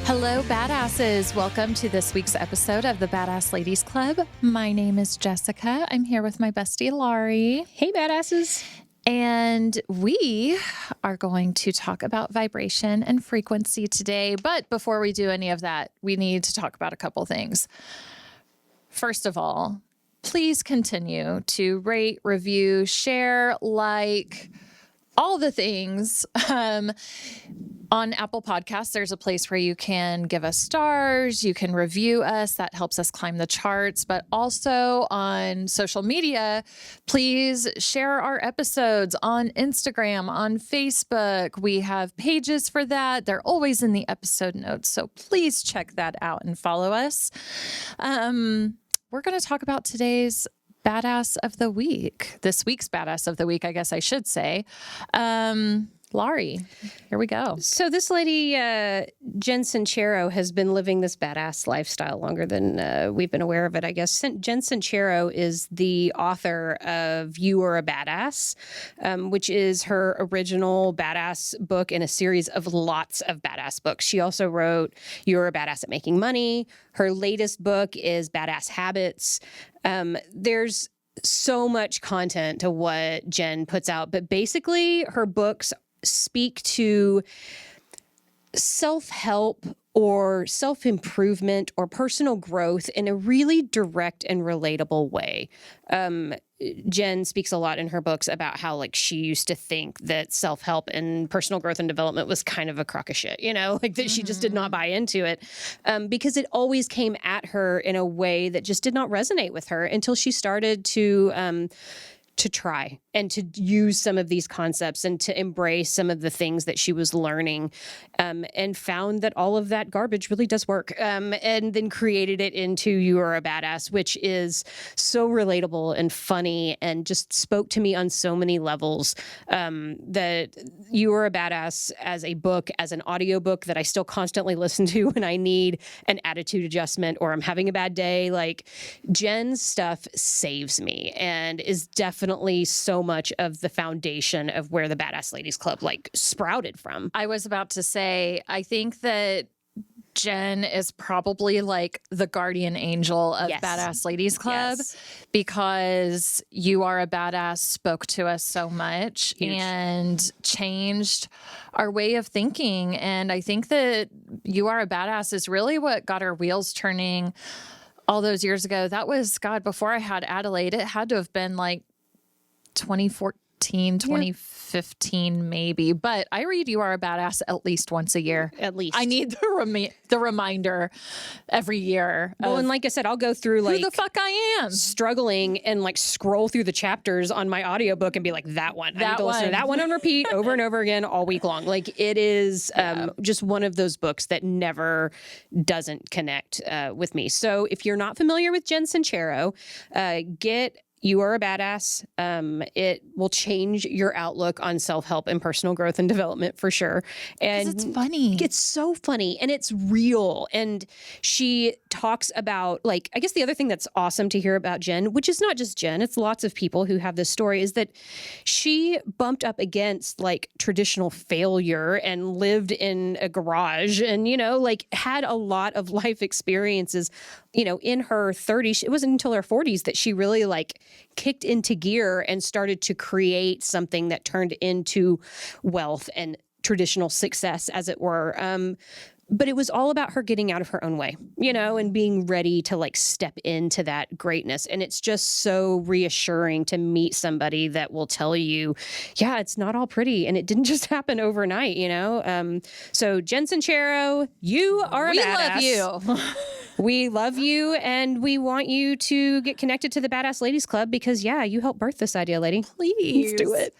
Hello, badasses. Welcome to this week's episode of the Badassladies Club. My name is Jessica. I'm here with my bestie, Laurie. Hey, badasses. And we are going to talk about vibration and frequency today. But before we do any of that, we need to talk about a couple things. First of all, please continue to rate, review, share, like, all the things. On Apple Podcasts, there's a place where you can give us stars, you can review us. That helps us climb the charts. But also on social media, please share our episodes on Instagram, on Facebook. We have pages for that. They're always in the episode notes. So please check that out and follow us. We're going to talk about today's Badass of the Week. This week's Badass of the Week, I guess I should say. Laurie, here we go. So this lady, Jen Sincero, has been living this badass lifestyle longer than we've been aware of it, I guess. Jen Sincero is the author of You Are a Badass, which is her original badass book in a series of lots of badass books. She also wrote You're a Badass at Making Money. Her latest book is Badass Habits. There's so much content to what Jen puts out, but basically her books speak to self-help or self-improvement or personal growth in a really direct and relatable way. Jen speaks a lot in her books about how, like, she used to think that self-help and personal growth and development was kind of a crock of shit, like that she just did not buy into it because it always came at her in a way that just did not resonate with her until she started to try and to use some of these concepts and to embrace some of the things that she was learning and found that all of that garbage really does work and then created it into You Are a Badass, which is so relatable and funny and just spoke to me on so many levels that You Are a Badass as a book, as an audiobook that I still constantly listen to when I need an attitude adjustment or I'm having a bad day. Like, Jen's stuff saves me and is definitely so much of the foundation of where the Badassladies Club sprouted from. I was about to say, I think that Jen is probably like the guardian angel of Badassladies Club because You Are a Badass spoke to us so much and changed our way of thinking. And I think that You Are a Badass is really what got our wheels turning all those years ago. That was, God, before I had Adelaide, it had to have been like 2014, 2015, maybe. But I read You Are a Badass at least once a year. At least. I need the reminder every year. Well, and like I said, I'll go through who the fuck I am, struggling and scroll through the chapters on my audiobook and be like, that one. I need to listen to that one on repeat over and over again all week long. Like, it is just one of those books that never doesn't connect with me. So if you're not familiar with Jen Sincero, get You Are a Badass. It will change your outlook on self-help and personal growth and development for sure. And it's funny. It's so funny and it's real. And she talks about, I guess the other thing that's awesome to hear about Jen, which is not just Jen, it's lots of people who have this story, is that she bumped up against traditional failure and lived in a garage and, had a lot of life experiences, in her 30s. It wasn't until her 40s that she really kicked into gear and started to create something that turned into wealth and traditional success, as it were. But it was all about her getting out of her own way, and being ready to step into that greatness. And it's just so reassuring to meet somebody that will tell you, yeah, it's not all pretty and it didn't just happen overnight, So Jen Sincero, you are a badass. We love you. We love you, and we want you to get connected to the Badassladies Club because, you helped birth this idea, lady. Please. Let's do it.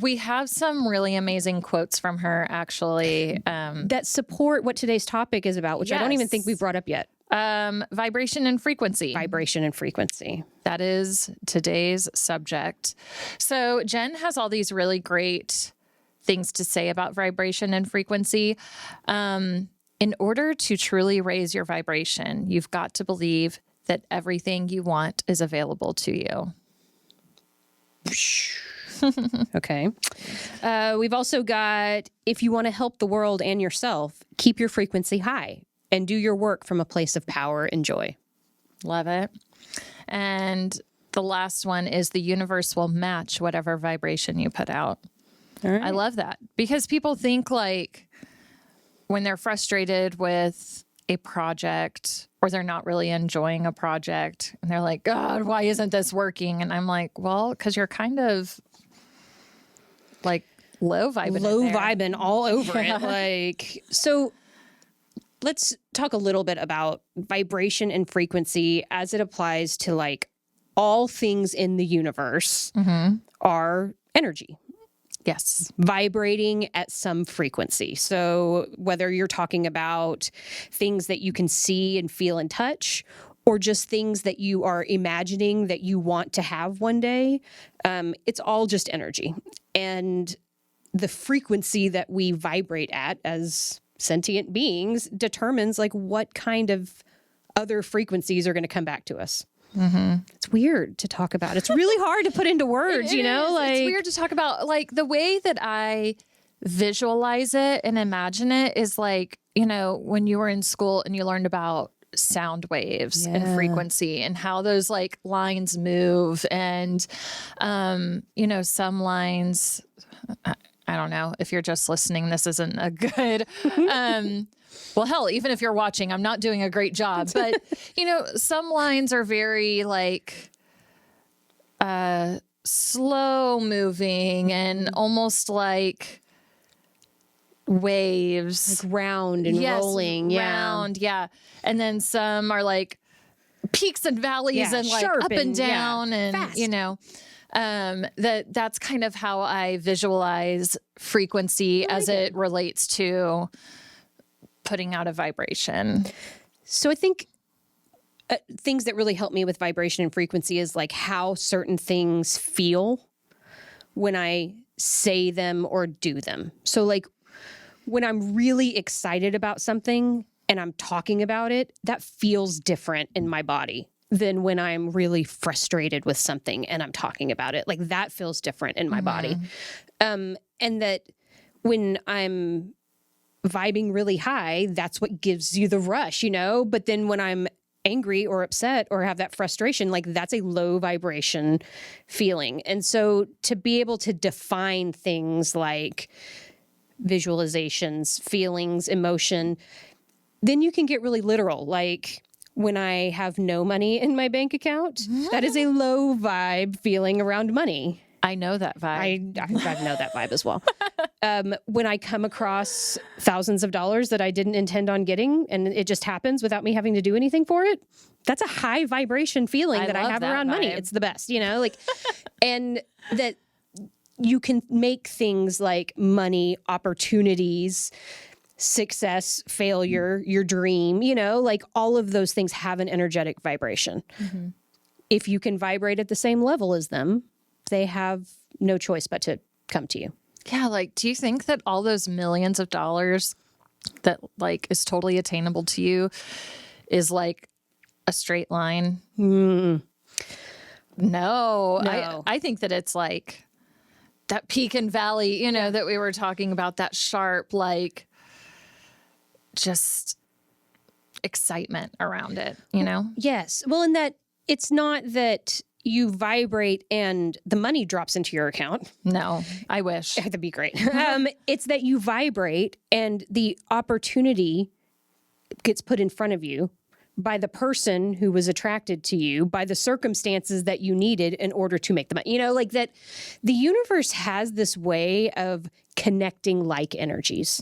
We have some really amazing quotes from her, actually. That support what today's topic is about, which I don't even think we brought up yet. Vibration and frequency. Vibration and frequency. That is today's subject. So Jen has all these really great things to say about vibration and frequency. In order to truly raise your vibration, you've got to believe that everything you want is available to you. Okay. We've also got, if you want to help the world and yourself, keep your frequency high and do your work from a place of power and joy. Love it. And the last one is the universe will match whatever vibration you put out. All right. I love that because people think like when they're frustrated with a project or they're not really enjoying a project and they're like, God, why isn't this working? And I'm like, well, because you're kind of like low vibing all over it. Like, so let's talk a little bit about vibration and frequency as it applies to like all things in the universe are energy. Yes. Vibrating at some frequency. So whether you're talking about things that you can see and feel and touch, or just things that you are imagining that you want to have one day, it's all just energy. And the frequency that we vibrate at as sentient beings determines like what kind of other frequencies are going to come back to us. It's weird to talk about. It's really hard to put into words, you know? Like Like, it's weird to talk about. Like the way that I visualize it and imagine it is like, you know, when you were in school and you learned about sound waves and frequency and how those like lines move and you know, some lines, I don't know if you're just listening, this isn't a good well, hell, even if you're watching, I'm not doing a great job. But, you know, some lines are very like slow moving and almost like waves. like round and rolling. Round, yeah. And then some are like peaks and valleys and like sharp up and down and fast. you know. That's kind of how I visualize frequency as it relates to putting out a vibration. So I think things that really help me with vibration and frequency is like how certain things feel when I say them or do them. So like when I'm really excited about something and I'm talking about it, that feels different in my body than when I'm really frustrated with something and I'm talking about it. Like that feels different in my body. And that when I'm vibing really high, that's what gives you the rush, you know? But then when I'm angry or upset or have that frustration, like that's a low vibration feeling. And so to be able to define things like visualizations, feelings, emotion, then you can get really literal. Like when I have no money in my bank account, that is a low vibe feeling around money. I know that vibe. I know that vibe as well. When I come across thousands of dollars that I didn't intend on getting and it just happens without me having to do anything for it, that's a high vibration feeling that I have around money. It's the best, you know, like, and that you can make things like money, opportunities, success, failure, your dream, you know, like all of those things have an energetic vibration. If you can vibrate at the same level as them, they have no choice but to come to you. Yeah. Like, do you think that all those millions of dollars that like is totally attainable to you is like a straight line? No. I think that it's like that peak and valley, you know, that we were talking about, that sharp, like just excitement around it, you know? Yes. Well, in that it's not that you vibrate and the money drops into your account. No, I wish. That'd be great. It's that you vibrate and the opportunity gets put in front of you by the person who was attracted to you, by the circumstances that you needed in order to make the money. You know, like that the universe has this way of connecting like energies.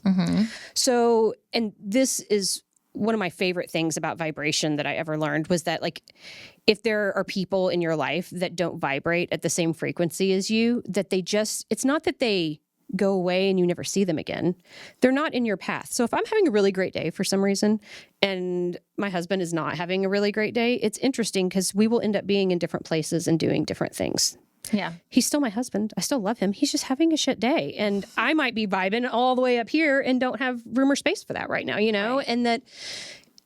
So, and this is one of my favorite things about vibration that I ever learned was that like, if there are people in your life that don't vibrate at the same frequency as you, that they just, it's not that they go away and you never see them again. They're not in your path. So if I'm having a really great day for some reason and my husband is not having a really great day, it's interesting because we will end up being in different places and doing different things. Yeah. He's still my husband. I still love him. He's just having a shit day. And I might be vibing all the way up here and don't have room or space for that right now, you know? Right. And that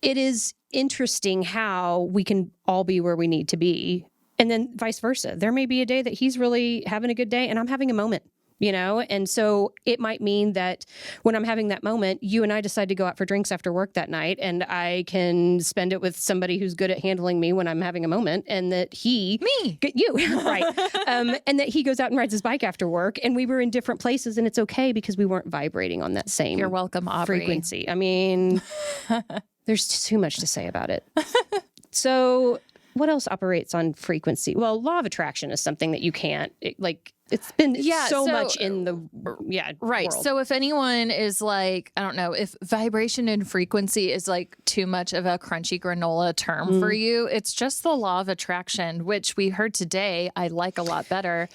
it is interesting how we can all be where we need to be And then vice versa. There may be a day that he's really having a good day and I'm having a moment, And so it might mean that when I'm having that moment, you and I decide to go out for drinks after work that night, and I can spend it with somebody who's good at handling me when I'm having a moment, and that you, right. And that he goes out and rides his bike after work, and we were in different places, and it's okay because we weren't vibrating on that same You're welcome, Aubrey. frequency. I mean, there's too much to say about it. So what else operates on frequency? Well, law of attraction is something that you can't, it's been so much in the right. world. So if anyone is like, I don't know, if vibration and frequency is like too much of a crunchy granola term for you, it's just the law of attraction, which we heard today, I like a lot better,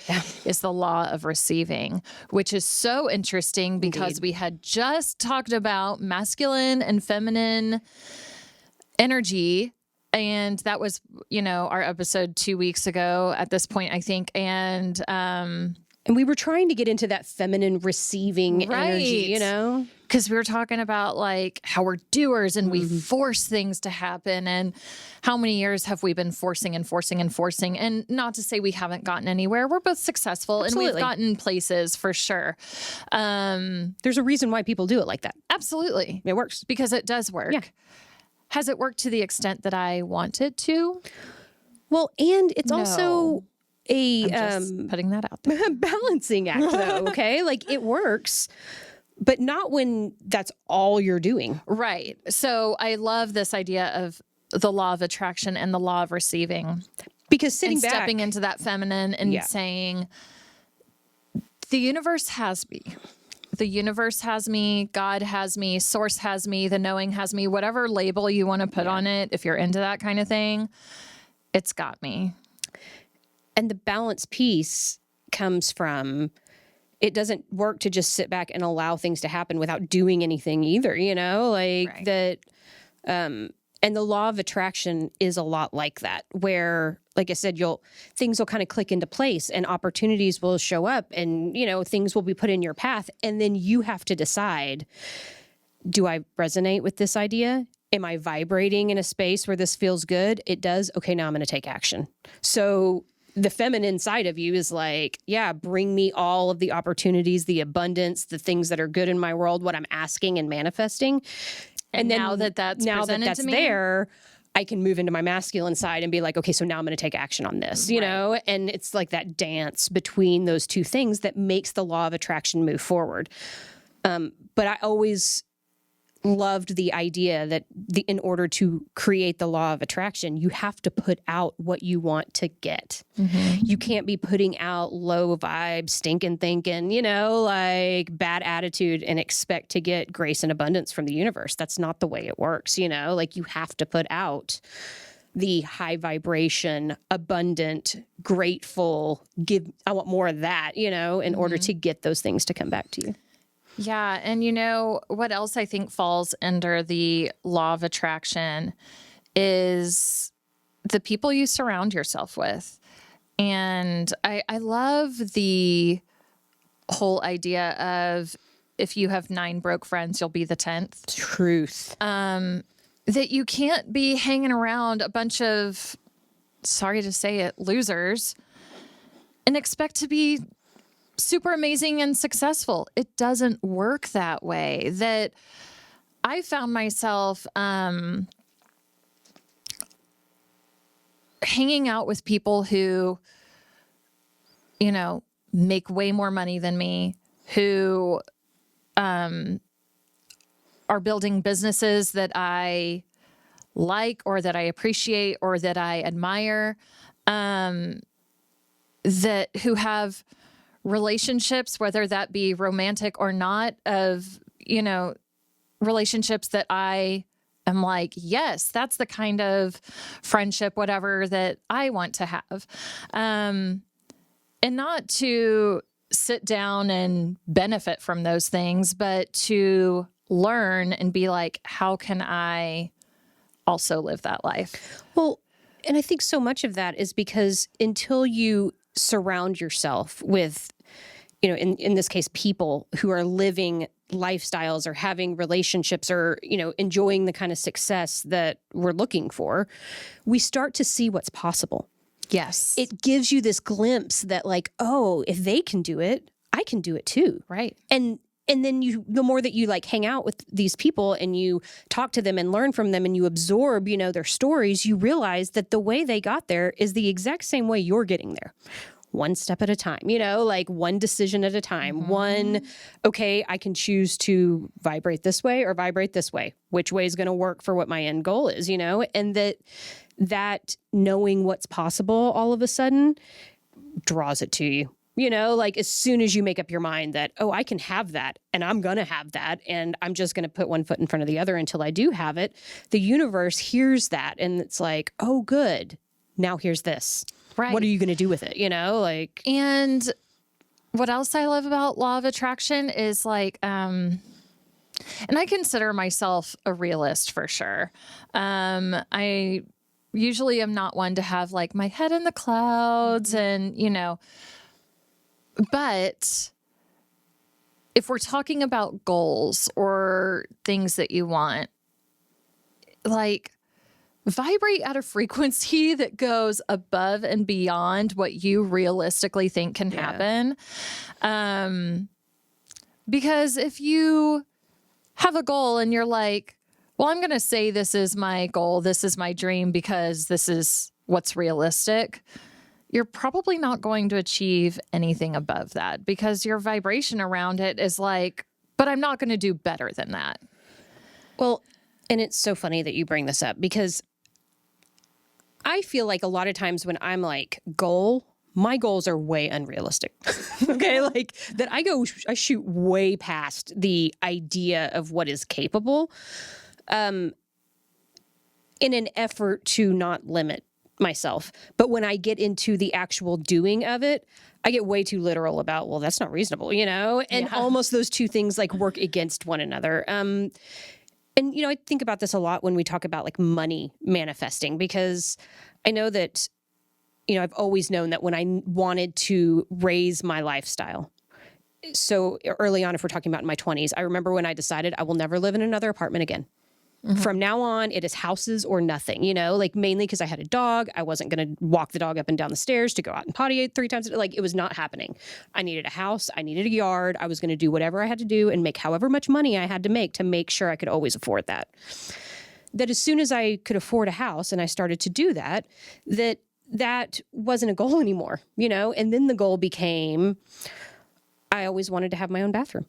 is the law of receiving, which is so interesting because we had just talked about masculine and feminine energy. And that was, our episode 2 weeks ago at this point, I think. And we were trying to get into that feminine receiving energy, because we were talking about like how we're doers and we force things to happen. And how many years have we been forcing and forcing and forcing? And not to say we haven't gotten anywhere. We're both successful and we've gotten places for sure. There's a reason why people do it like that. Absolutely. It works. Because it does work. Yeah. Has it worked to the extent that I want it to? Well, and it's also I'm just putting that out there. Balancing act, though, okay? Like, it works, but not when that's all you're doing. Right. So I love this idea of the law of attraction and the law of receiving. Because stepping into that feminine and saying, the universe has me. The universe has me, God has me, source has me, the knowing has me, whatever label you want to put on it, if you're into that kind of thing, it's got me. And the balance piece comes from, it doesn't work to just sit back and allow things to happen without doing anything either, that. And the law of attraction is a lot like that, where, like I said, things will kind of click into place and opportunities will show up and, things will be put in your path. And then you have to decide, do I resonate with this idea? Am I vibrating in a space where this feels good? It does. Okay, now I'm going to take action. So the feminine side of you is like, bring me all of the opportunities, the abundance, the things that are good in my world, what I'm asking and manifesting. And then now that that's to me, there, I can move into my masculine side and be like, okay, so now I'm going to take action on this, And it's like that dance between those two things that makes the law of attraction move forward. But I always loved the idea that in order to create the law of attraction, you have to put out what you want to get. Mm-hmm. You can't be putting out low vibe, stinking thinking, like bad attitude and expect to get grace and abundance from the universe. That's not the way it works, like you have to put out the high vibration, abundant, grateful, I want more of that, in order to get those things to come back to you. Yeah. And what else I think falls under the law of attraction is the people you surround yourself with. And I love the whole idea of if you have 9 broke friends, you'll be the 10th. Truth. That you can't be hanging around a bunch of, sorry to say it, losers and expect to be super amazing and successful. It doesn't work that way. That I found myself hanging out with people who, make way more money than me, who are building businesses that I like or that I appreciate or that I admire, who have relationships, whether that be romantic or not, of, relationships that I am like, yes, that's the kind of friendship, whatever, that I want to have. And not to sit down and benefit from those things, but to learn and be like, how can I also live that life? Well, and I think so much of that is because until you surround yourself with, in this case, people who are living lifestyles or having relationships or, enjoying the kind of success that we're looking for, we start to see what's possible. Yes. It gives you this glimpse that like, oh, if they can do it, I can do it too. Right. And then the more that you like hang out with these people and you talk to them and learn from them and you absorb, their stories, you realize that the way they got there is the exact same way you're getting there. One step at a time, like one decision at a time. One, okay, I can choose to vibrate this way or vibrate this way. Which way is going to work for what my end goal is, and that knowing what's possible all of a sudden draws it to you. Like as soon as you make up your mind that, oh, I can have that and I'm going to have that and I'm just going to put one foot in front of the other until I do have it, the universe hears that and it's like, oh, good. Now here's this. Right. What are you going to do with it? And what else I love about law of attraction is like, and I consider myself a realist for sure. I usually am not one to have like my head in the clouds and, but if we're talking about goals or things that you want, like vibrate at a frequency that goes above and beyond what you realistically think can happen. Because if you have a goal and you're like, well, I'm going to say this is my goal, this is my dream because this is what's realistic, you're probably not going to achieve anything above that because your vibration around it is like, but I'm not going to do better than that. Well, and it's so funny that you bring this up because I feel like a lot of times when I'm like my goals are way unrealistic. Okay. Like that I shoot way past the idea of what is capable, in an effort to not limit myself. But when I get into the actual doing of it, I get way too literal about, well, that's not reasonable, and almost those two things like work against one another. And, I think about this a lot when we talk about like money manifesting, because I know that, I've always known that when I wanted to raise my lifestyle. So early on, if we're talking about in my 20s, I remember when I decided I will never live in another apartment again. From now on, it is houses or nothing, like mainly because I had a dog. I wasn't going to walk the dog up and down the stairs to go out and potty 3 times. Like it was not happening. I needed a house. I needed a yard. I was going to do whatever I had to do and make however much money I had to make sure I could always afford that. That as soon as I could afford a house and I started to do that, that wasn't a goal anymore, and then the goal became, I always wanted to have my own bathroom.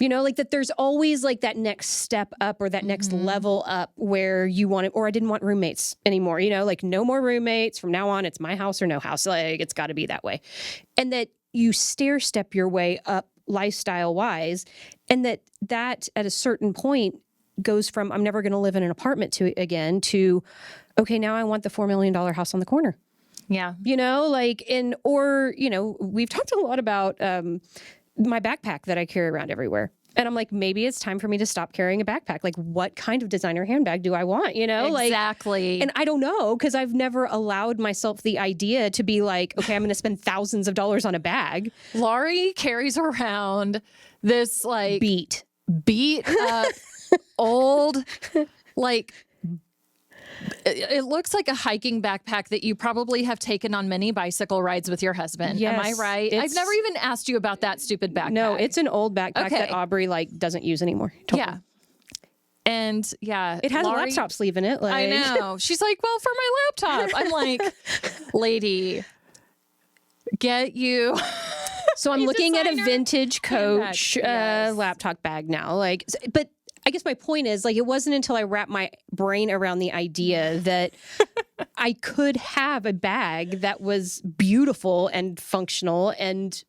Like that there's always like that next step up or that next level up where you want it, or I didn't want roommates anymore, like no more roommates. From now on, it's my house or no house. Like it's got to be that way. And that you stair step your way up lifestyle wise. And that at a certain point goes from, I'm never going to live in an apartment to okay, now I want the $4 million house on the corner. Yeah. We've talked a lot about, my backpack that I carry around everywhere. And I'm like, maybe it's time for me to stop carrying a backpack. Like, what kind of designer handbag do I want? Exactly. And I don't know, because I've never allowed myself the idea to be like, okay, I'm going to spend thousands of dollars on a bag. Laurie carries around this like beat up old, like, it looks like a hiking backpack that you probably have taken on many bicycle rides with your husband. Yes, am I right? I've never even asked you about that stupid backpack. No, it's an old backpack that Aubrey doesn't use anymore. Totally. Yeah. And it has Laurie, a laptop sleeve in it. Like. I know. She's like, well, for my laptop. I'm like, lady, get you. So I'm looking at a vintage Coach laptop bag now. But I guess my point is, it wasn't until I wrapped my brain around the idea that I could have a bag that was beautiful and functional and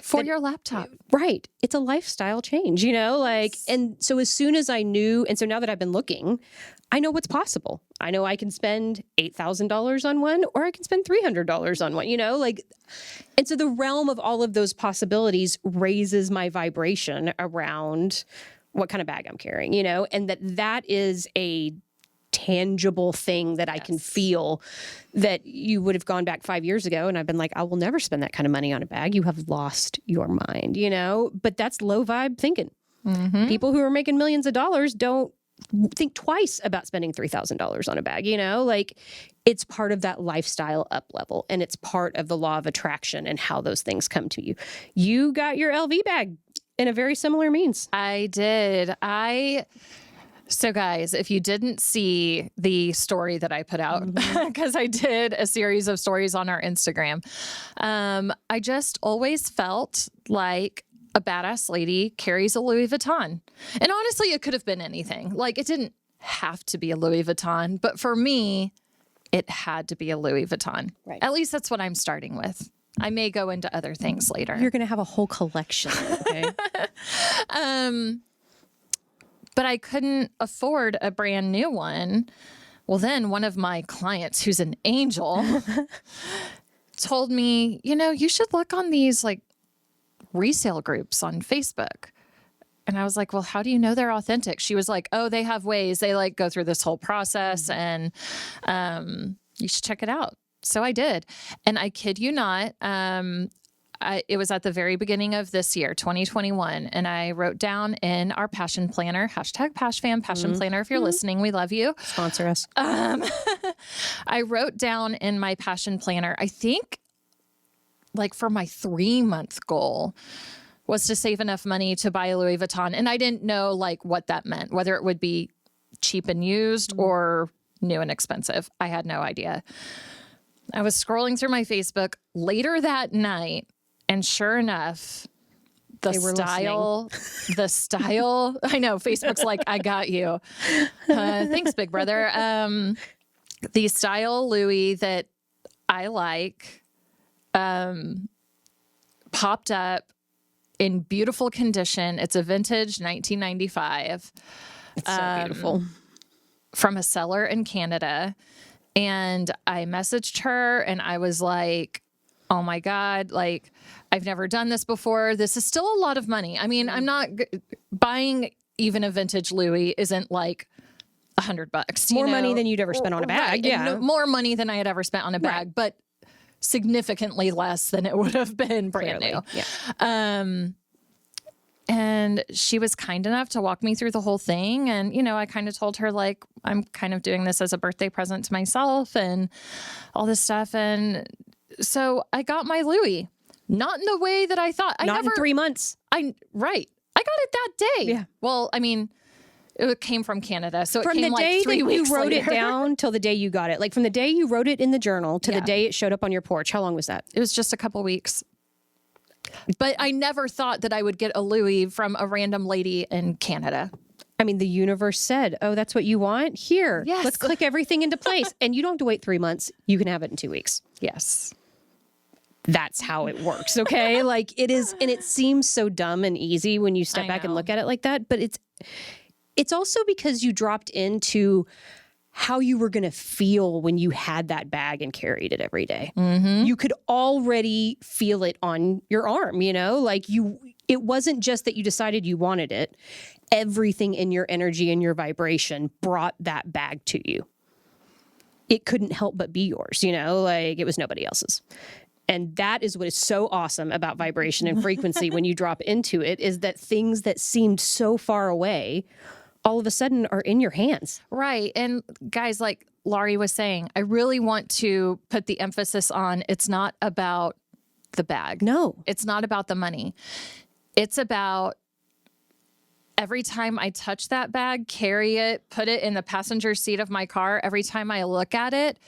for your laptop. Right. It's a lifestyle change, and so as soon as I knew, and so now that I've been looking, I know what's possible. I know I can spend $8,000 on one, or I can spend $300 on one, and so the realm of all of those possibilities raises my vibration around what kind of bag I'm carrying, and that is a tangible thing that I can feel, that you would have gone back 5 years ago and I've been like, I will never spend that kind of money on a bag. You have lost your mind, but that's low vibe thinking. People who are making millions of dollars don't think twice about spending $3,000 on a bag, you know, like it's part of that lifestyle up level, and it's part of the law of attraction and how those things come to you. You got your LV bag in a very similar means. I did. So guys, if you didn't see the story that I put out, because I did a series of stories on our Instagram, I just always felt like a badass lady carries a Louis Vuitton. And honestly, it could have been anything. Like, it didn't have to be a Louis Vuitton, but for me, it had to be a Louis Vuitton. Right. At least that's what I'm starting with. I may go into other things later. You're going to have a whole collection. Okay. But I couldn't afford a brand new one. Well, then one of my clients, who's an angel, told me, you know, you should look on these like resale groups on Facebook. And I was like, well, how do you know they're authentic? She was like, oh, they have ways. They like go through this whole process, and you should check it out. So I did. And I kid you not, it was at the very beginning of this year, 2021. And I wrote down in our passion planner, #PashFam, passion planner. If you're listening, we love you. Sponsor us. I wrote down in my passion planner, I think like for my 3-month goal was to save enough money to buy a Louis Vuitton. And I didn't know like what that meant, whether it would be cheap and used or new and expensive. I had no idea. I was scrolling through my Facebook later that night, and sure enough, the style, I know Facebook's like, I got you. Thanks, big brother. The style Louis that I like popped up in beautiful condition. It's a vintage 1995. It's so beautiful. From a seller in Canada. And I messaged her and I was like, oh my God, like I've never done this before. This is still a lot of money. I mean, I'm not buying even a vintage Louis isn't like $100. More money than you'd ever spent on a bag. Right. Yeah. More money than I had ever spent on a bag, but significantly less than it would have been brand new. Yeah. And she was kind enough to walk me through the whole thing. And, you know, I kind of told her, like, I'm kind of doing this as a birthday present to myself and all this stuff. And so I got my Louis, not in the way that I thought. Not in 3 months. I got it that day. Yeah. Well, I mean, it came from Canada. So from it came the like day 3 that weeks you wrote later. it down till the day you got it, like from the day you wrote it in the journal to the day it showed up on your porch. How long was that? It was just a couple weeks. But I never thought that I would get a Louis from a random lady in Canada. I mean, the universe said, oh, that's what you want? Here, Yes. let's click everything into place. And you don't have to wait 3 months. You can have it in 2 weeks. Yes. That's how it works, okay? Like it is, and it seems so dumb and easy when you step back and look at it like that. But it's also because you dropped into how you were going to feel when you had that bag and carried it every day. Mm-hmm. You could already feel it on your arm, you know, like it wasn't just that you decided you wanted it. Everything in your energy and your vibration brought that bag to you. It couldn't help but be yours, you know, like it was nobody else's. And that is what is so awesome about vibration and frequency when you drop into it, is that things that seemed so far away all of a sudden are in your hands. Right. And guys, like Laurie was saying, I really want to put the emphasis on it's not about the bag. No. It's not about the money. It's about every time I touch that bag, carry it, put it in the passenger seat of my car, every time I look at it,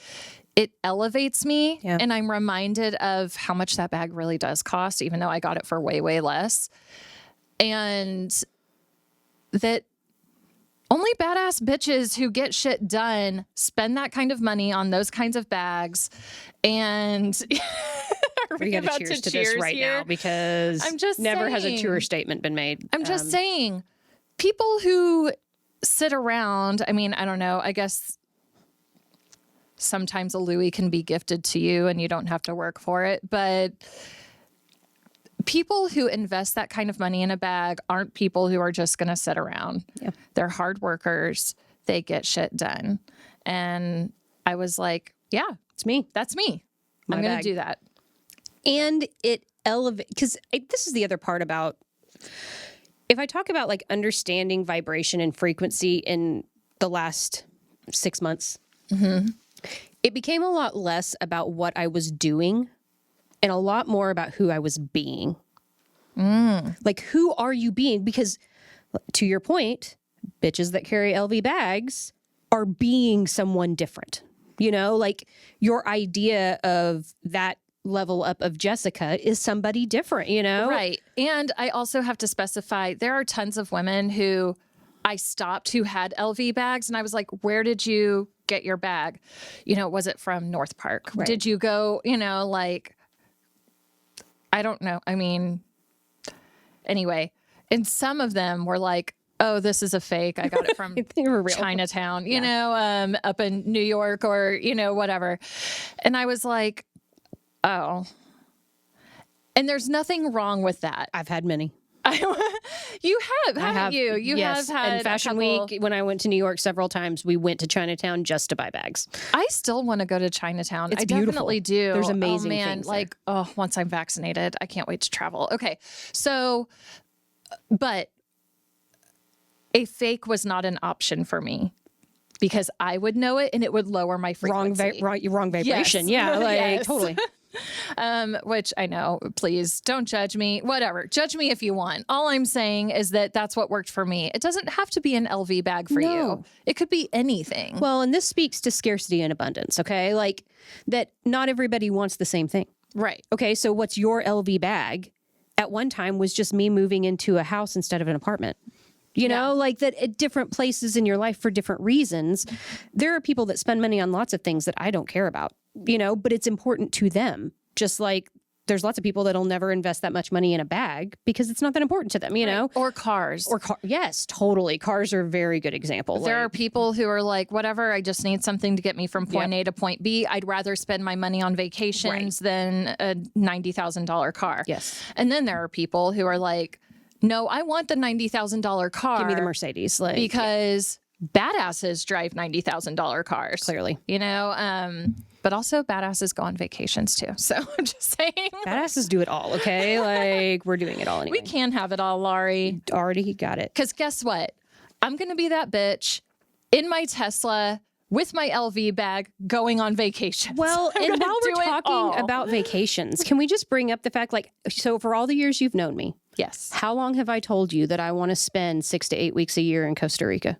it elevates me. Yeah. And I'm reminded of how much that bag really does cost, even though I got it for way, way less. And that only badass bitches who get shit done spend that kind of money on those kinds of bags. And we got to cheers to this right here? now, because I'm just never has a saying. truer statement been made. I'm just saying, people who sit around, I mean, I don't know, I guess sometimes a Louis can be gifted to you and you don't have to work for it, but people who invest that kind of money in a bag aren't people who are just going to sit around. Yeah. They're hard workers. They get shit done. And I was like, yeah, It's me. that's me. My I'm going bag. to do that. And it elevates, because this is the other part about if I talk about like understanding vibration and frequency in the last 6 months, it became a lot less about what I was doing and a lot more about who I was being. Like, who are you being? Because to your point, bitches that carry LV bags are being someone different. You know, like your idea of that level up of Jessica is somebody different, you know? Right. And I also have to specify, there are tons of women who I stopped who had LV bags, and I was like, where did you get your bag? You know, was it from North Park? Right. Did you go, you know, like, I don't know. I mean, anyway, and some of them were like, oh, this is a fake. I got it from They were real. Chinatown, you know, up in New York or, you know, whatever. And I was like, oh. And there's nothing wrong with that. I've had many. You have, haven't you? You yes, have had and Fashion Week, when I went to New York several times, we went to Chinatown just to buy bags. I still want to go to Chinatown. It's I beautiful. definitely do. There's amazing oh, man. things there. Like, oh, once I'm vaccinated, I can't wait to travel. Okay. So, but a fake was not an option for me because I would know it and it would lower my frequency. Wrong vibration. Yes. Yeah, like Yes. totally. Which I know, please don't judge me. Whatever. Judge me if you want. All I'm saying is that that's what worked for me. It doesn't have to be an LV bag for you. No. It could be anything. Well, and this speaks to scarcity and abundance, okay? Like that not everybody wants the same thing. Right. Okay, so what's your LV bag at one time was just me moving into a house instead of an apartment. You know, like that at different places in your life for different reasons. There are people that spend money on lots of things that I don't care about, you know, but it's important to them. Just like there's lots of people that'll never invest that much money in a bag because it's not that important to them, you know? Or cars. Yes, totally. Cars are a very good example. There are people who are like, whatever, I just need something to get me from point A to point B. I'd rather spend my money on vacations than a $90,000 car. Yes. And then there are people who are like, no, I want the $90,000 car. Give me the Mercedes. Like, because badasses drive $90,000 cars. Clearly. You know, but also badasses go on vacations too. So I'm just saying. badasses do it all, okay? Like, we're doing it all anyway. We can have it all, Laurie. Already got it. Because guess what? I'm going to be that bitch in my Tesla with my LV bag going on vacation. Well, I'm and gonna while do we're it talking all. about vacations, can we just bring up the fact, like, so for all the years you've known me, Yes. how long have I told you that I want to spend 6 to 8 weeks a year in Costa Rica?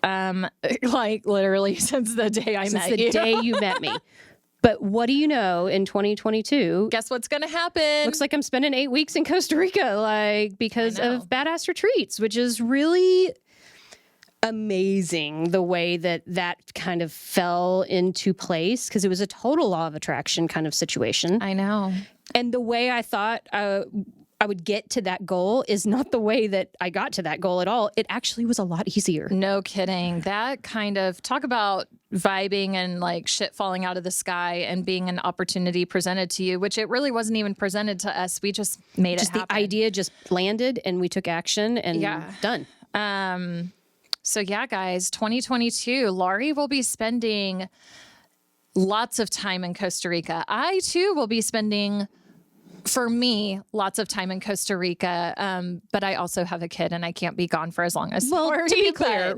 Like literally since the day I Since met the you. day you met me. But what do you know, in 2022, Guess what's going to happen? looks like I'm spending 8 weeks in Costa Rica, like, because I know. of Badass Retreats, which is really amazing the way that that kind of fell into place, because it was a total law of attraction kind of situation. I know. And the way I thought I would get to that goal is not the way that I got to that goal at all. It actually was a lot easier. No kidding. That kind of talk about vibing and like shit falling out of the sky and being an opportunity presented to you, which it really wasn't even presented to us. We just made Just it the happen. idea just landed and we took action and done. So yeah, guys, 2022, Laurie will be spending lots of time in Costa Rica. I too will be spending, for me, lots of time in Costa Rica. But I also have a kid and I can't be gone for as long as Laurie. To be clear,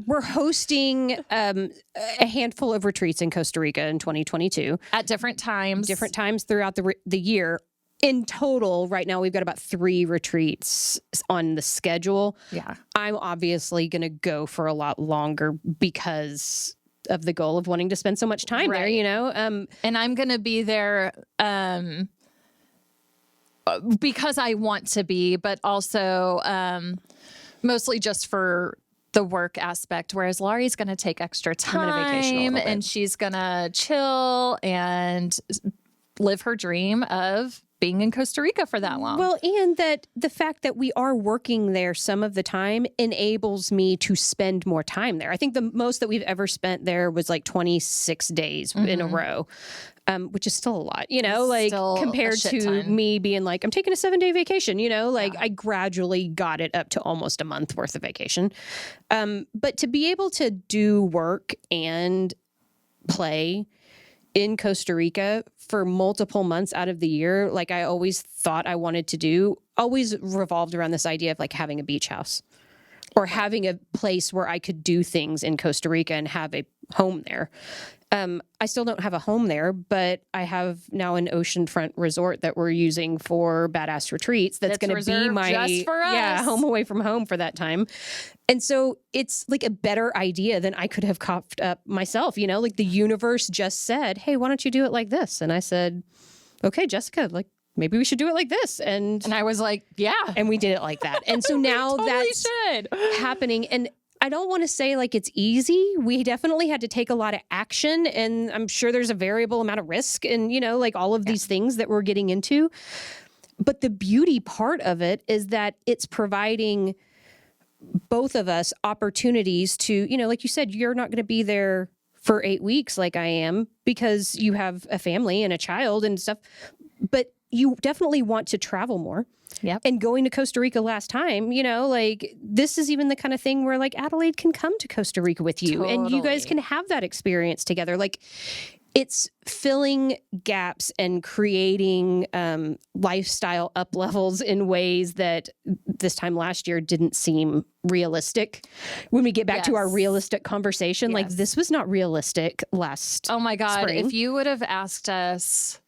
we're hosting a handful of retreats in Costa Rica in 2022. At different times. Different times throughout the year. In total, right now, we've got about 3 retreats on the schedule. Yeah. I'm obviously going to go for a lot longer because of the goal of wanting to spend so much time there, you know? And I'm going to be there because I want to be, but also mostly just for the work aspect. Whereas Laurie's going to take extra time I'm gonna vacation a little bit. and she's going to chill and live her dream of being in Costa Rica for that long. Well, and that the fact that we are working there some of the time enables me to spend more time there. I think the most that we've ever spent there was like 26 days in a row, which is still a lot, you know, like still a compared shit to ton. me being like, I'm taking a 7-day vacation, you know, like I gradually got it up to almost a month worth of vacation. But to be able to do work and play in Costa Rica for multiple months out of the year, like I always thought I wanted to do, always revolved around this idea of like having a beach house or having a place where I could do things in Costa Rica and have a home there. I still don't have a home there, but I have now an oceanfront resort that we're using for badass retreats. That's going to be my just for us. home away from home for that time. And so it's like a better idea than I could have coughed up myself. You know, like the universe just said, hey, why don't you do it like this? And I said, okay, Jessica, like maybe we should do it like this. And I was like, yeah. And we did it like that. And so now that's happening. And I don't want to say like it's easy. We definitely had to take a lot of action, and I'm sure there's a variable amount of risk and, you know, like all of these things that we're getting into. But the beauty part of it is that it's providing both of us opportunities to, you know, like you said, you're not going to be there for 8 weeks like I am because you have a family and a child and stuff, but you definitely want to travel more. Yep. And going to Costa Rica last time, you know, like this is even the kind of thing where like Adelaide can come to Costa Rica with you and you guys can have that experience together. Like it's filling gaps and creating lifestyle up levels in ways that this time last year didn't seem realistic. When we get back to our realistic conversation, like this was not realistic last Oh my God. spring. If you would have asked us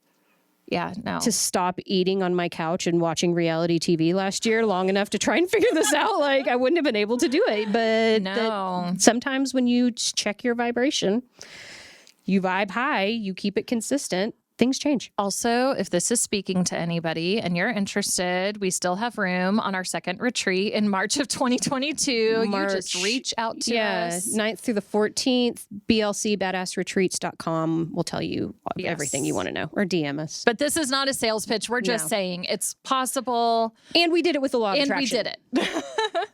to stop eating on my couch and watching reality TV last year long enough to try and figure this out, like I wouldn't have been able to do it. But sometimes when you check your vibration, you vibe high, you keep it consistent, things change. Also, if this is speaking to anybody and you're interested, we still have room on our second retreat in March of 2022. You just reach out to us. 9th through the 14th, blcbadassretreats.com will tell you everything you want to know, or DM us. But this is not a sales pitch. We're just saying it's possible. And we did it with a law of attraction. And we did it.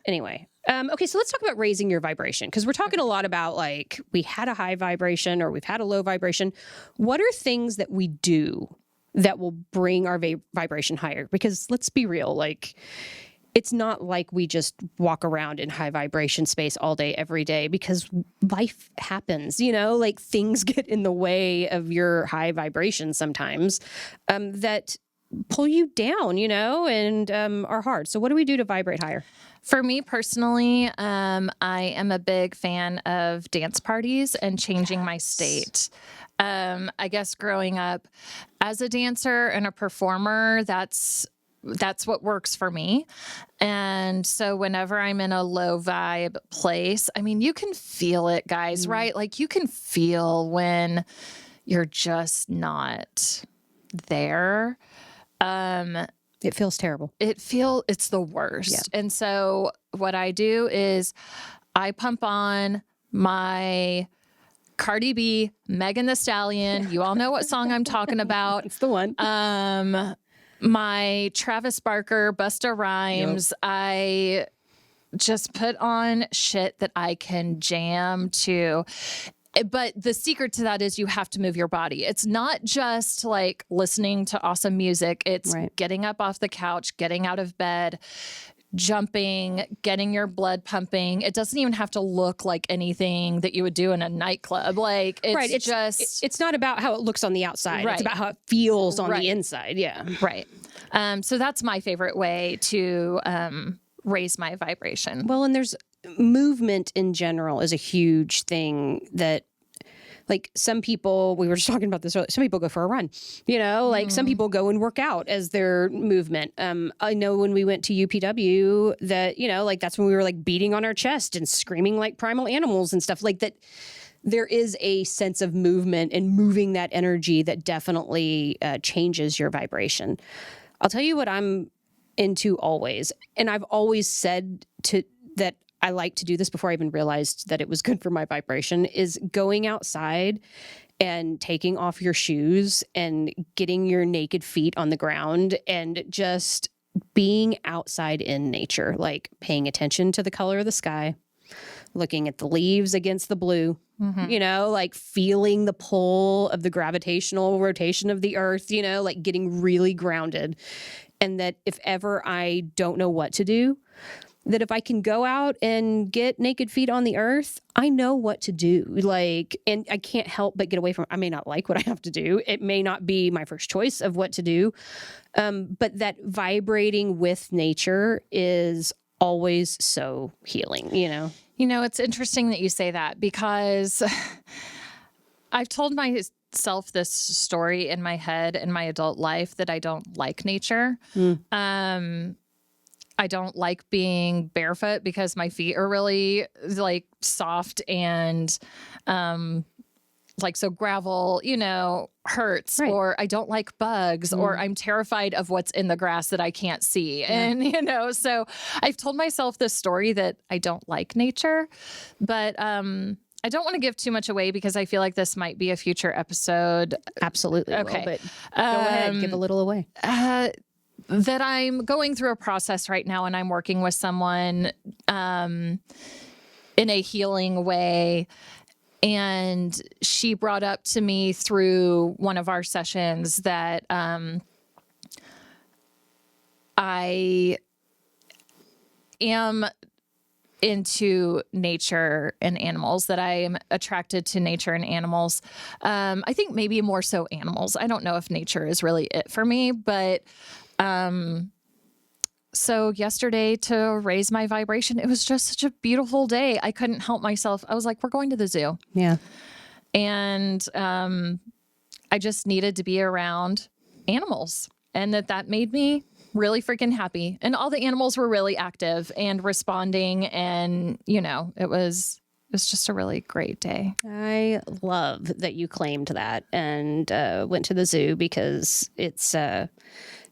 Anyway. Okay, so let's talk about raising your vibration, because we're talking a lot about like we had a high vibration or we've had a low vibration. What are things that we do that will bring our vibration higher? Because let's be real, like it's not like we just walk around in high vibration space all day, every day, because life happens, you know, like things get in the way of your high vibration sometimes that pull you down, you know, and are hard. So what do we do to vibrate higher? For me personally, I am a big fan of dance parties and changing my state. I guess growing up as a dancer and a performer, that's what works for me. And so whenever I'm in a low vibe place, I mean, you can feel it, guys, right? Like you can feel when you're just not there. It feels terrible. It's the worst. Yeah. And so what I do is I pump on my Cardi B, Megan Thee Stallion. You all know what song I'm talking about. It's the one. My Travis Barker, Busta Rhymes. Yep. I just put on shit that I can jam to. But the secret to that is you have to move your body. It's not just like listening to awesome music. It's getting up off the couch, getting out of bed, jumping, getting your blood pumping. It doesn't even have to look like anything that you would do in a nightclub. Like it's not about how it looks on the outside. It's about how it feels on the inside. Yeah. Right. So that's my favorite way to raise my vibration. Well, and there's movement in general is a huge thing that, like, some people, we were just talking about this earlier, some people go for a run, you know, like some people go and work out as their movement. I know when we went to UPW that, you know, like that's when we were like beating on our chest and screaming like primal animals and stuff like that. There is a sense of movement and moving that energy that definitely changes your vibration. I'll tell you what I'm into always. And I've always said that I like to do this before I even realized that it was good for my vibration, is going outside and taking off your shoes and getting your naked feet on the ground and just being outside in nature, like paying attention to the color of the sky, looking at the leaves against the blue, you know, like feeling the pull of the gravitational rotation of the earth, you know, like getting really grounded. And that if ever I don't know what to do, that if I can go out and get naked feet on the earth, I know what to do. Like, and I can't help but get away from, I may not like what I have to do. It may not be my first choice of what to do. But that vibrating with nature is always so healing, you know? You know, it's interesting that you say that because I've told myself this story in my head in my adult life that I don't like nature. I don't like being barefoot because my feet are really like soft and like so gravel, you know, hurts, Right. or I don't like bugs, or I'm terrified of what's in the grass that I can't see. Yeah. And, you know, so I've told myself this story that I don't like nature, but I don't want to give too much away because I feel like this might be a future episode. Absolutely. Okay. But go ahead, give a little away. That I'm going through a process right now, and I'm working with someone in a healing way. And she brought up to me through one of our sessions that I am into nature and animals, that I am attracted to nature and animals. I think maybe more so animals. I don't know if nature is really it for me, but so yesterday, to raise my vibration, it was just such a beautiful day. I couldn't help myself. I was like, we're going to the zoo. Yeah. And I just needed to be around animals, and that made me really freaking happy. And all the animals were really active and responding. And, you know, it was just a really great day. I love that you claimed that and went to the zoo, because it's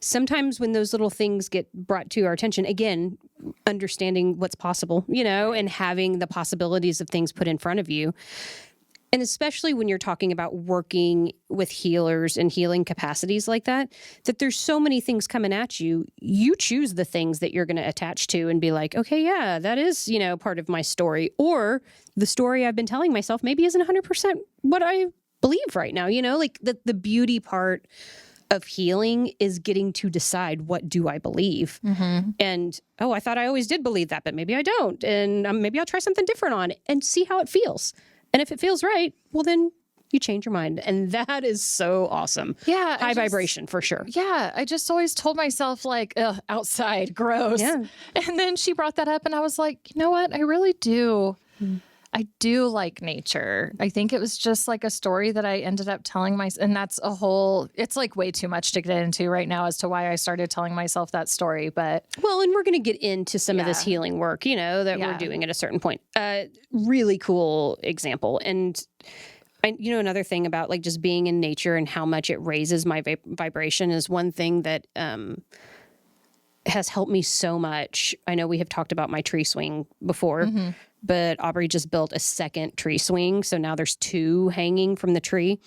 sometimes when those little things get brought to our attention, again, understanding what's possible, you know, and having the possibilities of things put in front of you. And especially when you're talking about working with healers and healing capacities like that there's so many things coming at you. You choose the things that you're going to attach to and be like, okay, yeah, that is, you know, part of my story. Or the story I've been telling myself maybe isn't 100% what I believe right now. You know, like the beauty part of healing is getting to decide, what do I believe? Mm-hmm. And, I thought I always did believe that, but maybe I don't. And maybe I'll try something different on and see how it feels. And if it feels right, well, then you change your mind. And that is so awesome. Yeah. High vibration for sure. Yeah. I just always told myself like, outside, gross. Yeah. And then she brought that up and I was like, you know what? I really do. I do like nature. I think it was just like a story that I ended up telling myself. And that's it's like way too much to get into right now as to why I started telling myself that story. But well, and we're going to get into some of this healing work, you know, that we're doing at a certain point. Really cool example. And you know, another thing about like just being in nature and how much it raises my vibration is one thing that has helped me so much. I know we have talked about my tree swing before, but Aubrey just built a second tree swing. So now there's 2 hanging from the tree.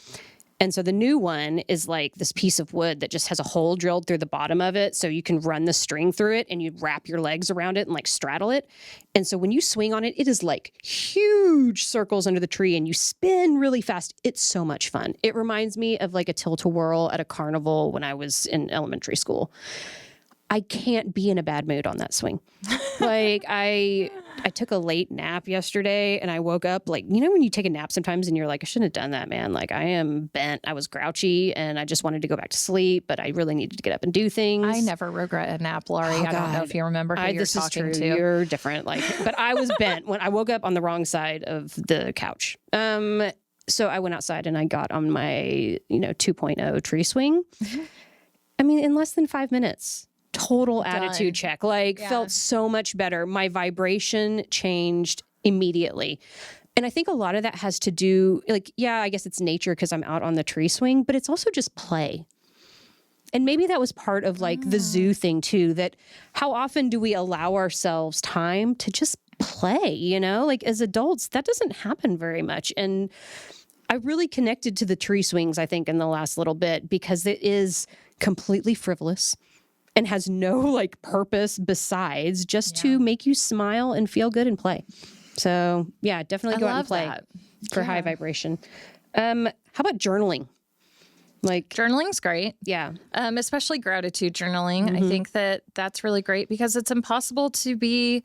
And so the new one is like this piece of wood that just has a hole drilled through the bottom of it. So you can run the string through it and you wrap your legs around it and like straddle it. And so when you swing on it, it is like huge circles under the tree and you spin really fast. It's so much fun. It reminds me of like a tilt-a-whirl at a carnival when I was in elementary school. I can't be in a bad mood on that swing. Like I took a late nap yesterday and I woke up like, you know, when you take a nap sometimes and you're like, I shouldn't have done that, man. Like I am bent. I was grouchy and I just wanted to go back to sleep, but I really needed to get up and do things. I never regret a nap, Lori. I don't know if you remember who you're talking to. You're different. Like, but I was bent when I woke up on the wrong side of the couch. So I went outside and I got on my, 2.0 tree swing. Mm-hmm. I mean, in less than 5 minutes. Total attitude check. Felt so much better. My vibration changed immediately. And I think a lot of that has to do, I guess it's nature because I'm out on the tree swing, but it's also just play. And maybe that was part of the zoo thing too, that how often do we allow ourselves time to just play, as adults, that doesn't happen very much. And I really connected to the tree swings, I think, in the last little bit because it is completely frivolous and has no purpose besides just to make you smile and feel good and play. So definitely go out and play for high vibration. How about journaling? Like, Journaling's great. yeah. Especially gratitude journaling. I think that that's really great because it's impossible to be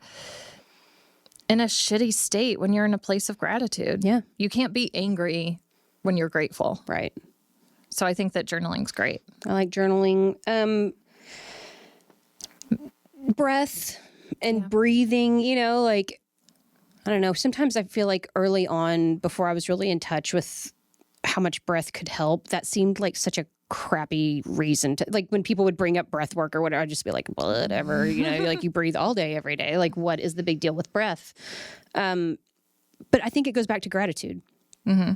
in a shitty state when you're in a place of gratitude. Yeah. You can't be angry when you're grateful. Right. So I think that journaling's great. I like journaling. Breath and breathing, like, I don't know. Sometimes I feel like early on, before I was really in touch with how much breath could help, that seemed like such a crappy reason to, like, when people would bring up breath work or whatever, I'd just be like, whatever, like, you breathe all day, every day. Like, what is the big deal with breath? But I think it goes back to gratitude. Mm-hmm.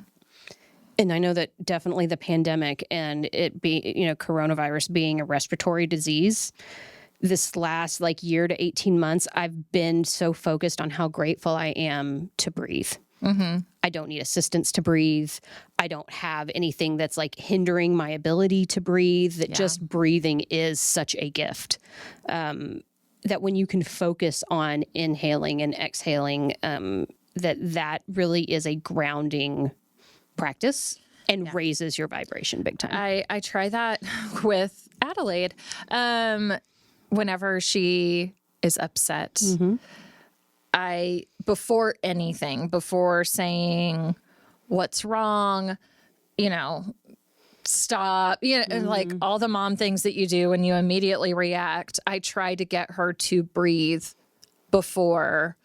And I know that definitely the pandemic and it coronavirus being a respiratory disease, this last year to 18 months, I've been so focused on how grateful I am to breathe. Mm-hmm. I don't need assistance to breathe. I don't have anything that's hindering my ability to breathe. That just breathing is such a gift. That when you can focus on inhaling and exhaling, that really is a grounding practice and raises your vibration big time. I try that with Adelaide. Whenever she is upset, before saying what's wrong, stop, and all the mom things that you do when you immediately react, I try to get her to breathe before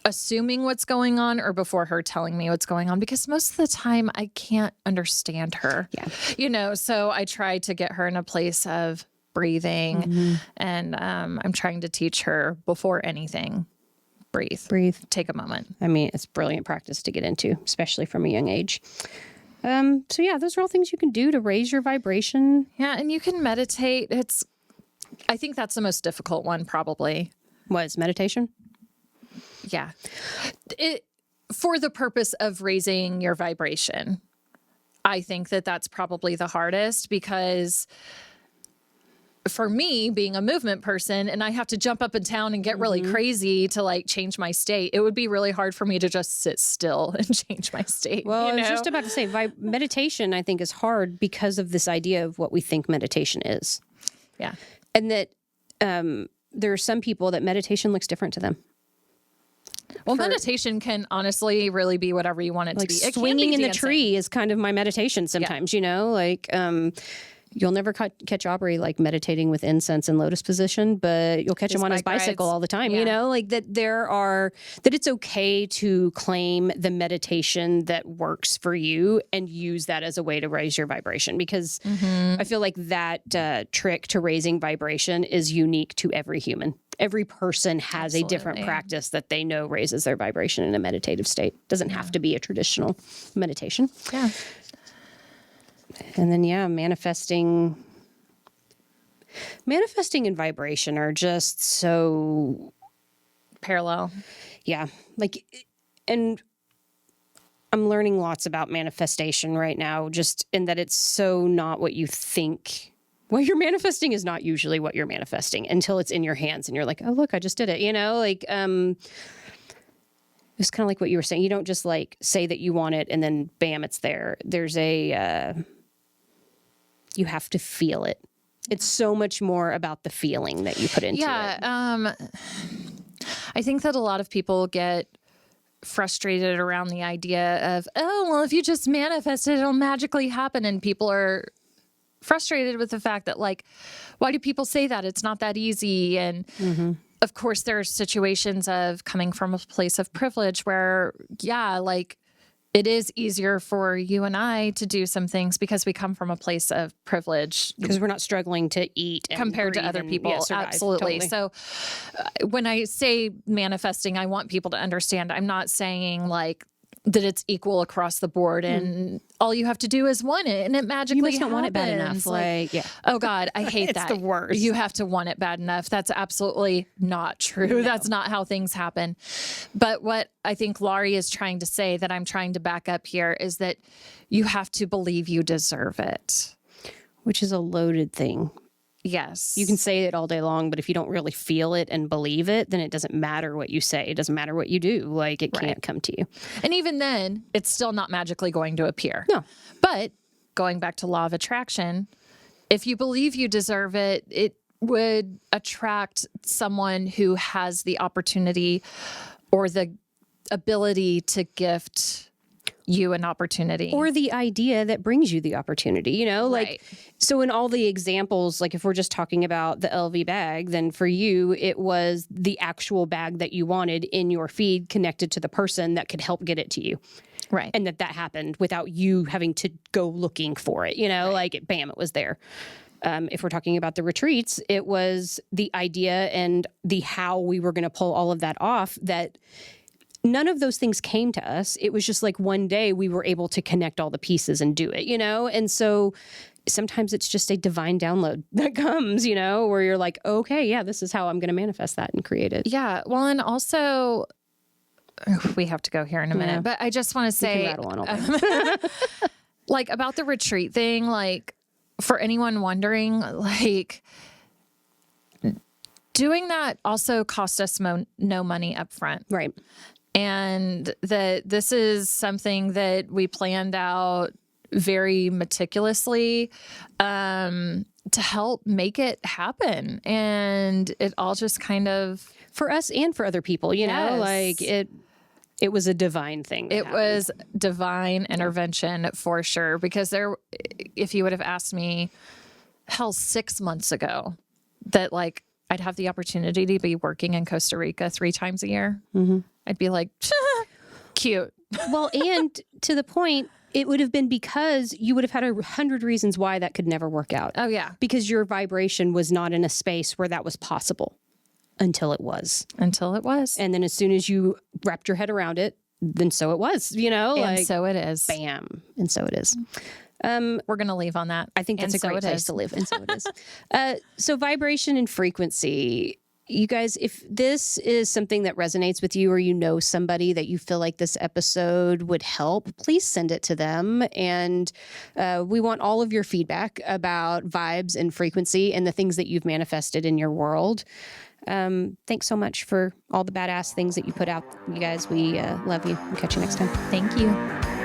assuming what's going on or before her telling me what's going on, because most of the time I can't understand her. Yeah. So I try to get her in a place of breathing, and I'm trying to teach her before anything, breathe, take a moment. I mean, it's brilliant practice to get into, especially from a young age. So yeah, those are all things you can do to raise your vibration. Yeah. And you can meditate. I think that's the most difficult one, probably. What is meditation? Yeah. For the purpose of raising your vibration, I think that that's probably the hardest, because for me, being a movement person, and I have to jump up and down and get really crazy to change my state, it would be really hard for me to just sit still and change my state. Well, I was just about to say, meditation, I think, is hard because of this idea of what we think meditation is. Yeah. And that there are some people that meditation looks different to them. Well, meditation can honestly really be whatever you want it to be. Swinging in the tree is kind of my meditation sometimes, you'll never catch Aubrey meditating with incense in lotus position, but you'll catch him on his bicycle all the time, that it's okay to claim the meditation that works for you and use that as a way to raise your vibration, because I feel like that trick to raising vibration is unique to every human. Every person has a different practice that they know raises their vibration in a meditative state. Doesn't have to be a traditional meditation. Yeah. And then, manifesting and vibration are just so parallel. Yeah. And I'm learning lots about manifestation right now, just in that it's so not what you think. What you're manifesting is not usually what you're manifesting until it's in your hands and you're like, oh, look, I just did it. It's kind of like what you were saying. You don't just say that you want it and then bam, it's there. There's you have to feel it. It's so much more about the feeling that you put into it. I think that a lot of people get frustrated around the idea of, oh, well, if you just manifest it, it'll magically happen. And people are frustrated with the fact that why do people say that? It's not that easy. And of course, there are situations of coming from a place of privilege where, it is easier for you and I to do some things because we come from a place of privilege. Because we're not struggling to eat and compared to other people. Survive. Absolutely. Totally. So when I say manifesting, I want people to understand I'm not saying that it's equal across the board and all you have to do is want it and it magically happens. You don't want it bad enough. Oh God, I hate that. It's the worst. You have to want it bad enough. That's absolutely not true. No. That's not how things happen. But what I think Laurie is trying to say that I'm trying to back up here is that you have to believe you deserve it. Which is a loaded thing. Yes. You can say it all day long, but if you don't really feel it and believe it, then it doesn't matter what you say. It doesn't matter what you do. It can't come to you. And even then, it's still not magically going to appear. No. But going back to law of attraction, if you believe you deserve it, it would attract someone who has the opportunity or the ability to gift you an opportunity. Or the idea that brings you the opportunity, you know, like, Right. so in all the examples, like if we're just talking about the LV bag, then for you, it was the actual bag that you wanted in your feed connected to the person that could help get it to you. Right. And that happened without you having to go looking for it, you know, like bam, it was there. If we're talking about the retreats, it was the idea and the how we were going to pull all of that off, that none of those things came to us. It was just like one day we were able to connect all the pieces and do it, you know? And so sometimes it's just a divine download that comes, you know, where you're like, okay, yeah, this is how I'm going to manifest that and create it. Yeah. Well, and also, we have to go here in a minute, but I just want to say, rattle on all day. like about the retreat thing, like for anyone wondering, like doing that also cost us no money up front. Right. And that this is something that we planned out very meticulously to help make it happen. And it all just kind of... For us and for other people, you know, like it was a divine thing. It was divine intervention for sure. Because if you would have asked me, hell, 6 months ago, that like I'd have the opportunity to be working in Costa Rica 3 times a year, I'd be like, cute. Well, and to the point, it would have been because you would have had 100 reasons why that could never work out. Oh, yeah. Because your vibration was not in a space where that was possible until it was. Until it was. And then as soon as you wrapped your head around it, then so it was, you know? And like, so it is. Bam. And so it is. We're going to leave on that. I think that's And a great so it place is. to live. And so it is. So vibration and frequency. You guys, if this is something that resonates with you, or you know somebody that you feel like this episode would help, please send it to them. And we want all of your feedback about vibes and frequency and the things that you've manifested in your world. Thanks so much for all the badass things that you put out, you guys. We love you. We'll catch you next time. Thank you.